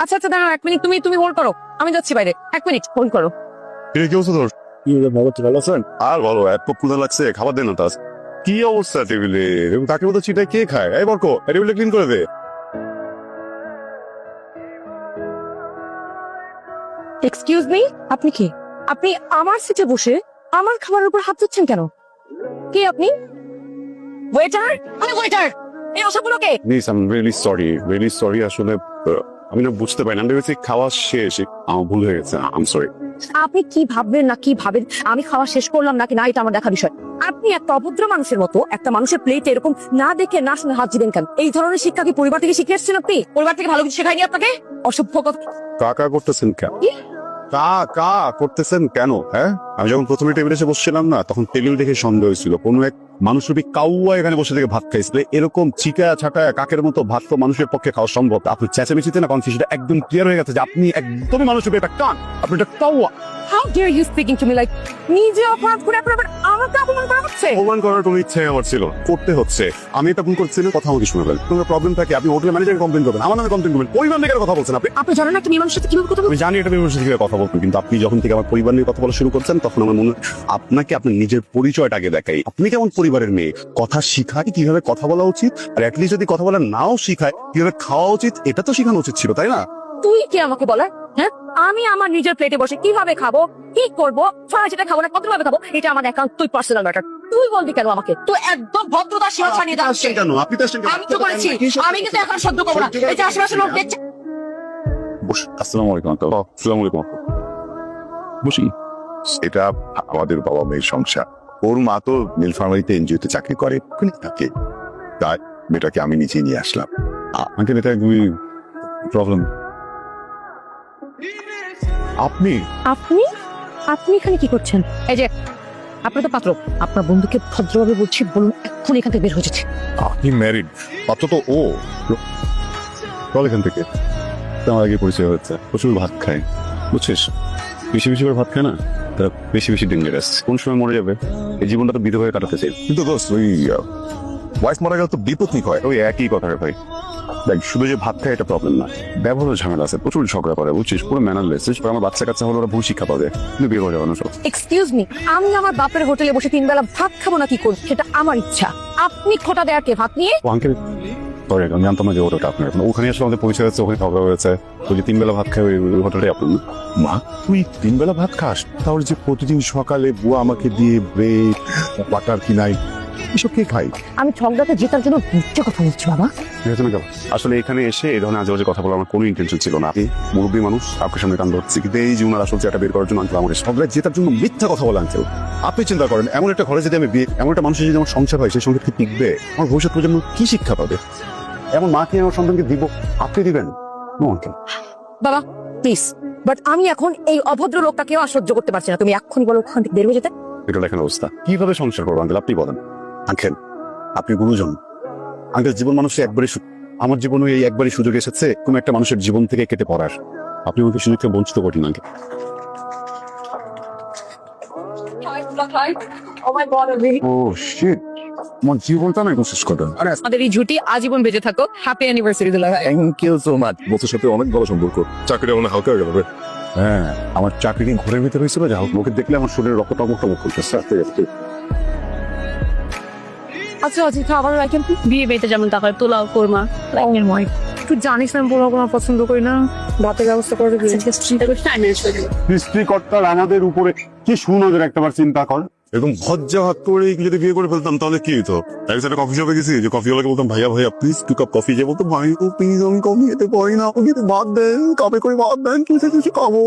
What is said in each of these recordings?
আচ্ছা আচ্ছা দাঁড়াও 1 মিনিট, তুমি তুমি হোল্ড করো, আমি যাচ্ছি বাইরে। 1 মিনিট হোল্ড করো। কি অবস্থা তোর? ভালো আছেন? আর ভালো, এত ক্ষুধা লাগছে, খাবার দেন না। তাস কি অবস্থা টেবিলে? এরকম কাকে মতো চিটায় কে খায়? এই বরকো, টেবিলে ক্লিন করে দে। এক্সকিউজ মি, আপনি কি? আপনি আমার সিটে বসে আমার খাবারের উপর হাত দিচ্ছেন কেন? কে আপনি? ওয়েটার? মানে ওয়েটার এই ওসবগুলো কে? Miss I am really sorry আসলে আমি না বুঝতে পারি না, আমি ভেবেছি খাওয়া শেষ, আমার ভুল হয়ে গেছে, আই এম সরি। আপনি কি ভাববেন না কি ভাবেন আমি খাওয়া শেষ করলাম নাকি না এটা আমার দেখা বিষয়। আপনি একটা অভদ্র মানুষের মতো একটা মানুষের প্লেটে এরকম না দেখে না শুনে হাত দিবেন কেন? এই ধরনের শিক্ষা কি পরিবার থেকে শিখে এসেছেন আপনি? পরিবার থেকে ভালো কিছু শেখায়নি আপনাকে? অসভ্য কথা। কাকা করতেছেন কেন? কি? কা করতেছেন কেন? হ্যাঁ, আমি যখন প্রথমে টেবিলে এসে বসছিলাম না, তখন টেবিল দেখে সন্দেহ হয়েছিল কোনো এক মানুষরূপী কাউয়া এখানে বসে থেকে ভাত খাইছিল। এরকম চিকা ছাটায় কাকের মতো ভাত তো মানুষের পক্ষে খাওয়া সম্ভব। আপনি চেঁচামেচিতে না কনফিউশনটা একদম ক্লিয়ার হয়ে গেছে যে আপনি একদমই মানুষরূপী একটা কান, আপনি একটা কাউয়া। How dare you speaking to me like নিজে অপরাধ করে আপনার আমাকে অপমান করা হচ্ছে? অপমান করার কোনো ইচ্ছে আমার ছিল, করতে হচ্ছে। আমি এটা ভুল করছি, কথা আমাকে শুনে ফেলেন। কোনো প্রবলেম থাকে আপনি হোটেল ম্যানেজারকে কমপ্লেন করবেন, আমার নামে কমপ্লেন করবেন। পরিবার নিয়ে কেন কথা বলছেন আপনি? আপনি জানেন না একটা মেয়ে মানুষের সাথে কিভাবে কথা বলতে? আমি জানি এটা বিমর্ষ থেকে কথা বলবেন, কিন্তু আপনি যখন থেকে আমার পরিবার নিয়ে কথা বলা শুরু করছেন তখন আমার মনে হয় আপনাকে আপনার নিজের পরিচয়টা আগে দেখাই। আপনি কেমন পরিবারের মেয়ে, কথা শিখায় কিভাবে কথা বলা উচিত, আর অ্যাটলিস্ট যদি কথা বলা নাও শিখায় কিভাবে খাওয়া উচিত, এটা তো শেখানো উচিত ছিল, তাই না? তুই কে আমাকে বলার? হ্যাঁ, আমি আমার নিজের প্লেটে বসে কিভাবে খাবো, কি করবো, ছড়া যেটা খাবো না কতভাবে খাবো, এটা আমার একাউন্ট, তুই পার্সোনাল ম্যাটার। তুই বলবি কেন আমাকে? তুই একদম ভদ্রতার সীমা ছাড়িয়ে যাচ্ছে। কেন আপনি তো আসছেন কেন? আমি তো বলেছি আমি কিন্তু এখন সহ্য করবো না। এই যে আশেপাশে লোক দেখছে। আসসালামু আলাইকুম আঙ্কেল। আসসালামু আলাইকুম। বসি। এটা আমাদের বাবা মেয়ের সংসার। ওর মা তো নীলফামারীতে এনজিওতে চাকরি করে, ওখানে থাকে। তাই মেয়েটাকে আমি নিচে নিয়ে আসলাম। আঙ্কেল এটা একদমই প্রবলেম। আপনি আপনি আপনি এখানে কি করছেন? এই যে আপনি তো পাত্র, আপনার বন্ধুকে ভদ্রভাবে বলছি, বলুন এখন এখান থেকে বের হয়ে যাচ্ছে। আপনি ম্যারিড, পাত্র তো ও। চল এখান থেকে। আমার আগে পরিচয় হচ্ছে, প্রচুর ভাত খায়, বুঝছিস? বেশি বেশি করে ভাত খায় না, তারা বেশি বেশি ডেঞ্জারাস। কোন সময় মরে যাবে, এই জীবনটা তো বিধবা হয়ে কাটাতে চাই। কিন্তু দোস্ত ওই ওয়াইফ মারা গেলে তো বিপত্তি হয়। ওই একই কথা রে ভাই। দেখ শুধু যে ভাত খায় এটা প্রবলেম না, ব্যবহারের ঝামেলা আছে, প্রচুর ঝগড়া করে, বুঝছিস? পুরো ম্যানারলেস। আমার বাচ্চা কাচ্চা হলো, ওরা ভুল শিক্ষা পাবে, কিন্তু বিয়ে হয়ে যাবে না সব। এক্সকিউজ মি, আমি আমার বাপের হোটেলে বসে 3 বেলা ভাত খাবো না কি করব, সেটা আমার ইচ্ছা। আপনি খোটা দেয়ার কে ভাত নিয়ে? ও আঙ্কেল সরি, আমি জানতাম না যে ওটা আপনার। ওখানে আসলে আমাদের পরিচয় হচ্ছে, ওখানে খাওয়া হয়েছে। ওই যে 3 বেলা ভাত খায় ওই হোটেলটাই আপনার। মা তুই 3 বেলা ভাত খাস, তাহলে যে প্রতিদিন সকালে বুয়া আমাকে দিয়ে ব্রেড বাটার কিনাই, এসব কে খাই? আমি ঝগড়াতে জেতার জন্য মিথ্যে কথা বলছি বাবা। আসলে এখানে এসে এই ধরনের আজে কথা বলার আমার কোনো ইন্টেনশন ছিল না। আপনি মুরব্বী মানুষ, আপনার সামনে কান্দ হচ্ছে, কিন্তু এই জীবনের আসল চেহারা বের করার জন্য আঙ্কেল আমার সবাই জেতার জন্য মিথ্যা কথা বলে। আঙ্কেল আপনি চিন্তা করেন, এমন একটা ঘরে যদি আমি বিয়ে, এমন একটা মানুষের যদি আমার সংসার হয়, সেই সংসার কি টিকবে? আমার ভবিষ্যৎ প্রজন্ম কি শিক্ষা পাবে? এমন মাকে আমার সন্তানকে দিব, আপনি দিবেন? No uncle. বাবা প্লিজ, বাট আমি এখন এই অভদ্র লোকটাকেও আর সহ্য করতে পারছি না। তুমি এক্ষুনি বলো ওখান থেকে বের হয়ে যেতে। এটা দেখেন অবস্থা, কিভাবে সংসার করবো আঙ্কেল আপনি বলেন। আঙ্কেল আপনি গুরুজন, আঙ্কেল জীবন মানুষের একবারই, আমার জীবনে এই একবারই সুযোগ এসেছে কোন একটা মানুষের জীবন থেকে কেটে পড়ার। আপনি আমাকে সুযোগকে বঞ্চিত করেন আঙ্কেল। ও শিট, আমার জীবনটা না কোশিশ করেন। আরে আমাদের এই জুটি আজীবন বেঁচে থাকো। হ্যাপি অ্যানিভার্সারি দুলাভাই। Thank you so much. বছর সাথে অনেক ভালো সম্পর্ক, চাকরিটা মনে হালকা হয়ে গেল। হ্যাঁ, আমার চাকরি ঘরের ভিতরে হয়েছিল, যা হোক লোকে দেখলে আমার শরীরে রক্ত টমক টমক করতেছে। আচ্ছা আচ্ছা খাবার রাখেন। বিয়ে বাড়িতে যেমন টাকা পোলাও কোরমা রাঙের ময় তুই জানিস না পোলাও কোনো পছন্দ করি না, ভাতের ব্যবস্থা করে দিবি। সৃষ্টিকর্তার আমাদের উপরে কি সুনজর একটাবার চিন্তা কর। এরকম ভজ্জা হাত করে যদি বিয়ে করে ফেলতাম তাহলে কি হতো? একটা কফি শপে গেছি, যে কফি ওয়ালাকে বলতাম ভাইয়া ভাইয়া প্লিজ 2 কাপ কফি, যে বলতো ভাই প্লিজ আমি কফি খেতে পারি না, আমাকে ভাত দেন, কাপে করে ভাত দেন, কিছু কিছু খাবো,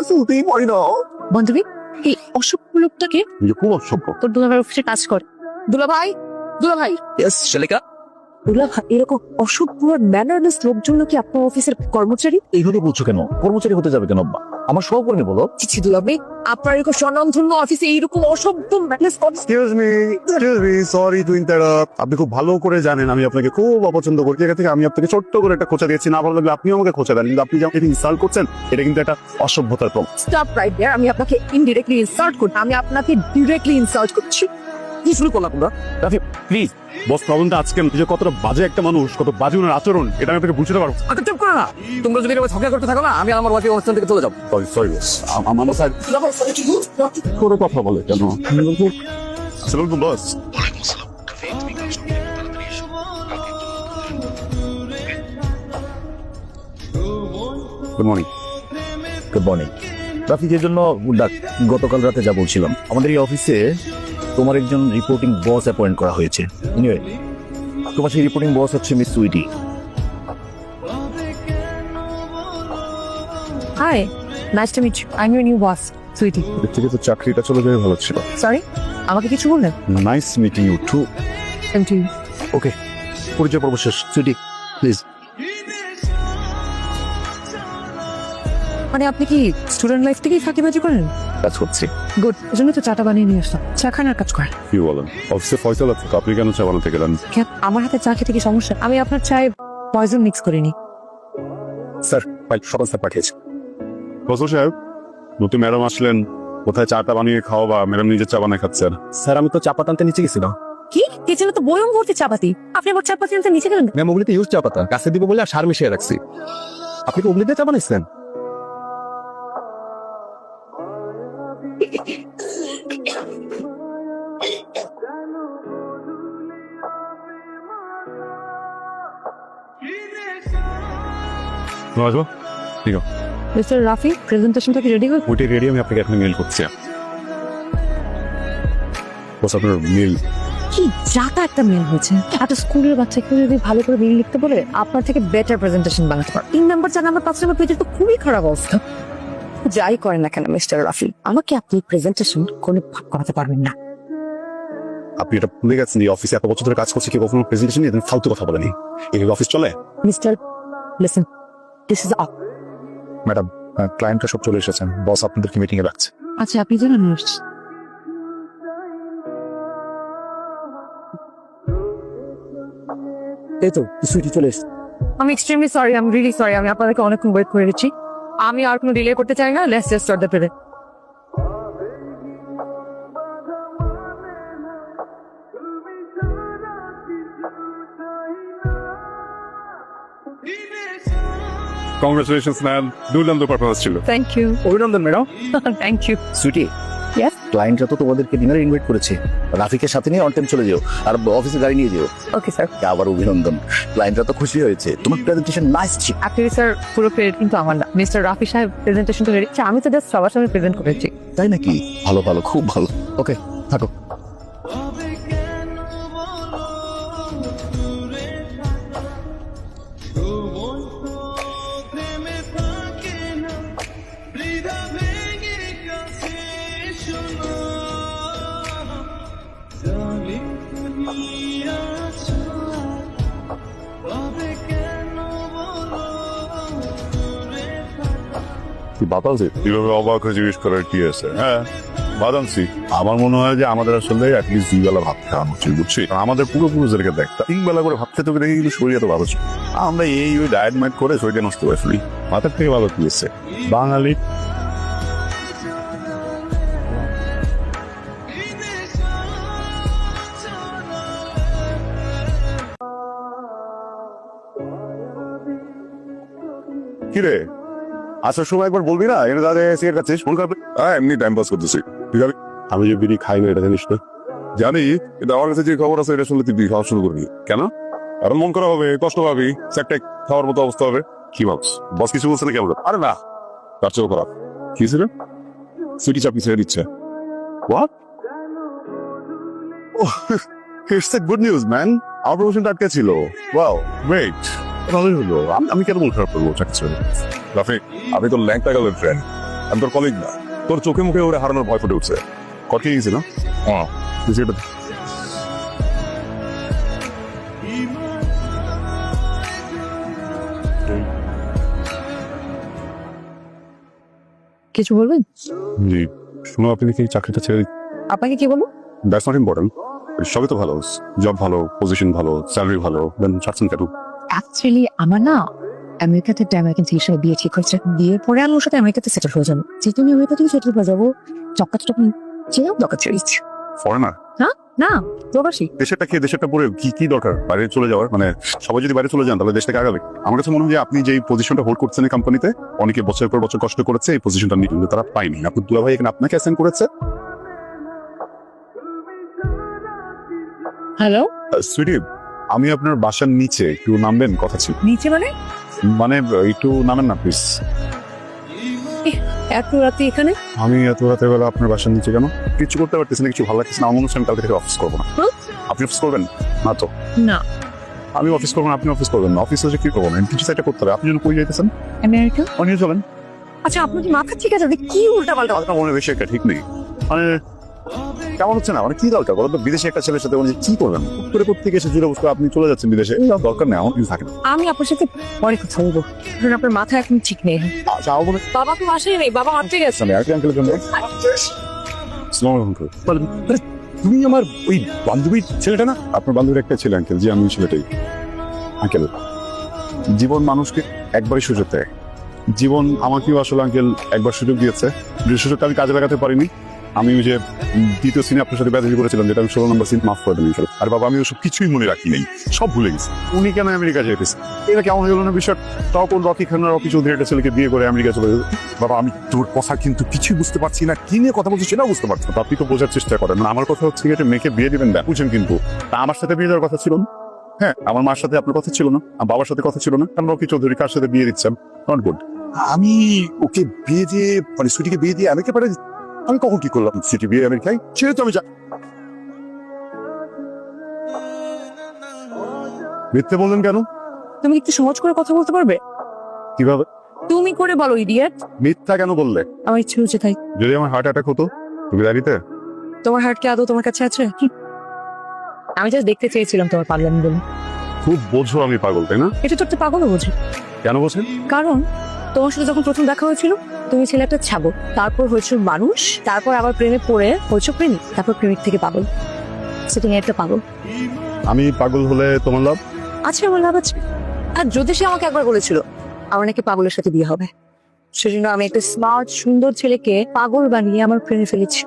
শুতেই পারি না। বান্ধবী এই অসভ্য লোকটাকে খুব অসভ্য। তোর দুলাভাই অফিসে কাজ করে। দুলাভাই দুলাভাই ইয়েস শালিকা, দুলাভাই এরকম অসভ্য ম্যানারলেস লোকজন কি আপনার অফিসের কর্মচারী? এইভাবে বলছো কেন? কর্মচারী হতে যাবে কেন? আমার সহকর্মী বলো। চিচি দুলাভাই, আপনার এরকম স্বনামধন্য অফিসে এইরকম অসভ্য mannerless excuse me sorry to interrupt. আপনি খুব ভালো করে জানেন আমি আপনাকে খুব অপছন্দ করি। জায়গা থেকে আমি আপনাকে ছোট্ট করে একটা খোঁচা দিয়েছি, না ভালো লাগলে আপনিও আমাকে খোঁচা দেন, কিন্তু আপনি যখন ইনসাল্ট করছেন এটা কিন্তু একটা অসভ্যতার প্রমাণ। স্টপ রাইট দেয়ার। আমি আপনাকে ইনডিরেক্টলি ইনসাল্ট করছি, আমি আপনাকে ডিরেক্টলি ইনসাল্ট করছি। কি শুরু করলাম তোমরা? রাফি প্লিজ। বস প্রবলেমটা আজকে যে কতটা বাজে একটা মানুষ, কত বাজে ওনার আচরণ, এটা আমি আপনাকে বুঝতে পারবো। আগে চুপ করো না। তোমরা যদি এভাবে ঝগড়া করতে থাকো না, আমি আর আমার ওয়াইফ অনুষ্ঠান থেকে চলে যাবো। সরি বস, আমার স্যার করে কথা বলে কেন? আসসালামু boss. Good morning. Good morning. Rafi, যে জন্য গতকাল রাতে যা বলছিলাম, আমাদের এই অফিসে তোমার একজন রিপোর্টিং বস অ্যাপয়েন্ট করা হয়েছে। এনিওয়ে, তোমার সেই রিপোর্টিং বস হচ্ছে miss Sweety. Hi, nice to meet you. I am your new boss, Sweety. এর থেকে তো চাকরিটা চলে যাবে ভালো ছিল। সরি, আমাকে কিছু বললেন? Nice meeting you too. Thank you. Okay, পরিচয় পর্ব শেষ। সুইটি প্লিজ। মানে আপনি কি স্টুডেন্ট লাইফ থেকেই ফাঁকিবাজি করেন? কাজ করছি। গুড, এজন্য তো চাটা বানিয়ে নিয়ে আসলাম। চা খান আর কাজ করেন। কি বলেন? অফিসে ফয়সালা থাকে, আপনি কেন চা বানাতে গেলেন? কেন, আমার হাতে চা খেতে কি সমস্যা? আমি আপনার চায়ে পয়জন মিক্স করিনি। স্যার, ফাইল সকাল স্যার পাঠিয়েছে। ফসল সাহেব, নতুন ম্যাডাম আসলেন, কোথায় চাটা বানিয়ে খাওয়াবা? ম্যাডাম নিজের চা বানায় খাচ্ছেন। স্যার, আমি তো চা পাতা আনতে নিচে গেছিলাম। কি কিচেনে তো বয়ম ভর্তি চাপাতি, আপনি আবার চাপাতি আনতে নিচে গেলেন? ম্যাম, ওগুলিতে ইউজ চা পাতা কাছে দিব বলে আর সার মিশিয়ে রাখছি। আপনি কি ওগুলিতে চা বানাইছেন? আসবো? ঠিক আছে, মিস্টার রাফি, প্রেজেন্টেশনটা কি রেডি হল? ওইটাই রেডি, আমি আপনাকে এখন মেল করছি। বস, আপনার মেল। কি যাতা একটা মেল হয়েছে। একটা স্কুলের বাচ্চাকে যদি ভালো করে মেল লিখতে বলে, আপনার থেকে বেটার প্রেজেন্টেশন বানাতে পারে। 3 নাম্বার 4 নাম্বার 5 নাম্বার পেজের তো খুবই খারাপ অবস্থা। যাই করেন না কেন মিস্টার রাফি, আমাকে আপনি প্রেজেন্টেশন কোনো ভাগ করাতে পারবেন না। আপনি এটা ভুলে গেছেন যে অফিসে এত বছর ধরে কাজ করছে, কি কখনো প্রেজেন্টেশন নিয়ে ফালতু কথা বলেনি। এইভাবে অফিস চলে? Mister listen, this is up. Madam, ক্লায়েন্টরা সব চলে এসেছেন। বস আপনাদেরকে মিটিং এ রাখছে। আচ্ছা, আপনি জানেন নার্স? এই তো সুইটি চলে এসেছে। আমি extremely sorry, I am really sorry. আমি আপনাদেরকে অনেকক্ষণ ওয়েট করে দিচ্ছি। আমি আর কোনো ডিলে করতে চাই না। Let's just start the present. Congratulations ma'am, দুর্দান্ত পারফরমেন্স ছিল। Thank you. অভিনন্দন madam. Thank you. Sweety, yes, ক্লায়েন্টরা তো তোমাদেরকে ডিনারে ইনভাইট করেছে। রাফিকে সাথে নিয়ে অন টাইম চলে যেও, আর অফিসে গাড়ি নিয়ে যেও। Okay sir. আবার অভিনন্দন, ক্লায়েন্টরা তো খুশি হয়েছে। তোমার প্রেজেন্টেশন নাইস ছিল। অ্যাকচুয়ালি স্যার, পুরো ক্রেডিট কিন্তু আমার না। মিস্টার রাফি সাহেব প্রেজেন্টেশন তো রেডি। আমি তো জাস্ট সবার সামনে প্রেজেন্ট করেছি। তাই নাকি? ভালো ভালো, খুব ভালো। ওকে, থাকো। বাতাসে কিভাবে অবাক হয়ে জিজ্ঞেস করার কি আছে? হ্যাঁ, বাদামসি। আমার মনে হয় যে আমাদের আসলে অ্যাটলিস্ট 2 বেলা ভাত খাওয়া উচিত, বুঝছি? আমাদের পূর্বপুরুষদেরকে দেখ, 3 বেলা করে ভাত খেতে দেখে কিন্তু শরীর এত ভালো ছিল। আমরা এই ওই ডায়েট মাইট করে শরীরটা নষ্ট করে ফেলি। ভাতের থেকে ভালো কি আছে বাঙালি? কিরে, আসার সময় একবার বলবি না এনে দাদা সিগারেট খাচ্ছিস? মন খারাপ? এমনি টাইম পাস করতেছি। ঠিক আছে, আমি যে বিড়ি খাই না এটা জানিস না? জানি, কিন্তু আমার কাছে যে খবর আছে এটা শুনলে তুই বিড়ি খাওয়া শুরু করবি। কেন? কারণ মন করা হবে, কষ্ট পাবি, একটা খাওয়ার মতো অবস্থা হবে। কি ভাবছ? বস কিছু বলছে না কেমন? আরে না, তার চেয়েও খারাপ। কি ছিল? সুইটি চাপি ছেড়ে দিচ্ছে। What? It's a good news man. আমার প্রমোশনটা আটকে ছিল। Wow, great. ভালোই হলো। আমি কেন মন খারাপ করবো চাকরি ছেড়ে? রাফিক, আমি তোর ল্যাংটা গেলের ফ্রেন্ড, আমি তোর কলিগ না। তোর চোখে মুখে ওরে হারানোর ভয় ফুটে উঠছে। কটকে গেছি না? হ্যাঁ, কিছু বলবেন? জি, শুনো, আপনি কি চাকরিটা ছেড়ে দিন? আপনাকে কি বলবো? That's not important. সবই তো ভালো, জব ভালো, পজিশন ভালো, স্যালারি ভালো, দেন ছাড়ছেন কেন? অ্যাকচুয়ালি আমার না আমেরিকাতে একটা আমেরিকান ছেলের সাথে বিয়ে ঠিক হয়েছে। বিয়ের পরে আমি ওর সাথে আমেরিকাতে সেটেল হয়ে যাবো। যেহেতু আমি আমেরিকা থেকে সেটেল হয়ে যাবো, চক্কাটা তখন চেয়েও দরকার ছেড়ে দিচ্ছি। ফরেনার না প্রবাসী। দেশেরটা খেয়ে দেশেরটা পরে কি কি দরকার বাইরে চলে যাওয়ার? মানে সবাই যদি বাইরে চলে যান তাহলে দেশটাকে আগাবে। আমার কাছে মনে হয় যে আপনি যে পজিশনটা হোল্ড করছেন এই কোম্পানিতে, অনেকে বছরের পর বছর কষ্ট করেছে এই পজিশনটা নিয়ে, কিন্তু তারা পায়নি। আপনার দুলাভাই এখানে আপনাকে অ্যাসাইন করেছে। হ্যালো, সুইটি, আমি আপনার বাসার নিচে একটু নামবেন, কথা ছিল। নিচে মানে? মানে একটু নামেন না প্লিজ। এত রাতে এখানে? আমি এত রাতের বেলা আপনার বাসার নিচে কেন? কিছু করতে পারতেছি না, কিছু ভালো লাগতেছে না। আমার মনে হচ্ছে আমি কালকে থেকে অফিস করবো না। আপনি অফিস করবেন না? তো না, আমি অফিস করবো না, আপনি অফিস করবেন না। অফিস হচ্ছে কি করবো না, কিছু একটা করতে হবে। আপনি যেন কই যাইতেছেন? আমেরিকা। অনিয়ে চলেন। আচ্ছা, আপনার কি মাথা ঠিক আছে? আপনি কি উল্টা পাল্টা কথা? আপনার মনে বেশি একটা ঠিক নেই। মানে কেমন হচ্ছে না? মানে কি দরকার বলো তো? বিদেশে একটা ছেলের সাথে মানে কি করবেন? করে প্রত্যেকে এসে জুড়ে বসে আপনি চলে যাচ্ছেন বিদেশে, এই দরকার নেই, আমার কিছু থাকে না। আমি আপনার সাথে পরে কথা বলবো, কারণ আপনার মাথা এখন ঠিক নেই। আচ্ছা, আমার মনে বাবা তো বাসায় নেই, বাবা মারতে গেছে। আমি আরেকটি আঙ্কেলের জন্য। আসসালামু আলাইকুম uncle। আরে, তুমি আমার ওই বান্ধবীর ছেলেটা না? আপনার বান্ধবীর একটা ছেলে আঙ্কেল। জি, আমি ছেলেটাই আঙ্কেল। জীবন মানুষকে একবারই সুযোগ দেয়। জীবন আমাকেও আসলে আঙ্কেল একবার সুযোগ দিয়েছে, যে সুযোগটা আমি কাজে লাগাতে পারিনি। আমি ওই যে দ্বিতীয় সিনে আপনার সাথে ব্যাটারি করেছিলাম, যেটা আমি 16 নম্বর সিন, মাফ করে দিন। আর বাবা, আমি ওসব কিছুই মনে রাখি নাই, সব ভুলে গেছি। উনি কেন আমেরিকা যেতেছে, এটা কেমন হয়ে গেল না বিষয়? তখন রকি খান, রকি চৌধুরী একটা ছেলেকে বিয়ে করে আমেরিকা চলে গেল। বাবা, আমি তোর কথা কিন্তু কিছুই বুঝতে পারছি না, কি নিয়ে কথা বলছিস সেটাও বুঝতে পারছি না। আপনি তো বোঝার চেষ্টা করেন। মানে আমার কথা হচ্ছে কি, একটা মেয়েকে বিয়ে দিবেন না, বুঝছেন? কিন্তু তা আমার সাথে বিয়ে দেওয়ার কথা ছিল না। হ্যাঁ, আমার মার সাথে আপনার কথা ছিল না, আমার বাবার সাথে কথা ছিল না, কারণ রকি চৌধুরী কার সাথে বিয়ে দিচ্ছেন, নট গুড। আমি ওকে বিয়ে দিয়ে, মানে সুইটিকে বিয়ে দিয়ে আমেরিকা পাঠাই? আমি কখন কি করলাম? সিটি বিয়ে আমেরিকায় ছেড়ে তো আমি মিথ্যে বললেন কেন? তুমি একটু সহজ করে কথা বলতে পারবে? কিভাবে? তুমি করে বলো, ইডিয়েট। মিথ্যা কেন বললে? আমার ইচ্ছে হচ্ছে তাই। যদি আমার হার্ট অ্যাটাক হতো, তুমি দাঁড়িতে? তোমার হার্ট কি আদৌ তোমার কাছে আছে? আমি জাস্ট দেখতে চেয়েছিলাম তোমার পাগলামি বলে। খুব বোঝো আমি পাগল, তাই না? এটা তো একটা পাগলও বোঝে। কেন বোঝেন? কারণ তোমার সাথে যখন প্রথম দেখা হয়েছিল, তুমি ছিলে একটা ছাগল, তারপর হয়েছে মানুষ, তারপর আবার প্রেমে পড়ে হয়েছে প্রেমিক, তারপর প্রেমিক থেকে পাগল। সেটিং একটা পাগল। আমি পাগল হলে তোমার লাভ? আছে, আমার লাভ আছে। আর যদি সে আমাকে একবার বলেছিল আমার নাকি পাগলের সাথে বিয়ে হবে, সেজন্য আমি একটা স্মার্ট সুন্দর ছেলেকে পাগল বানিয়ে আমার প্রেমে ফেলেছি।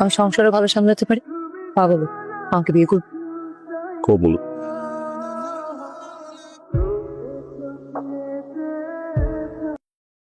আমি সংসারে ভালো সামলাতে পারি, পাগল আমাকে বিয়ে করবে। কবুল।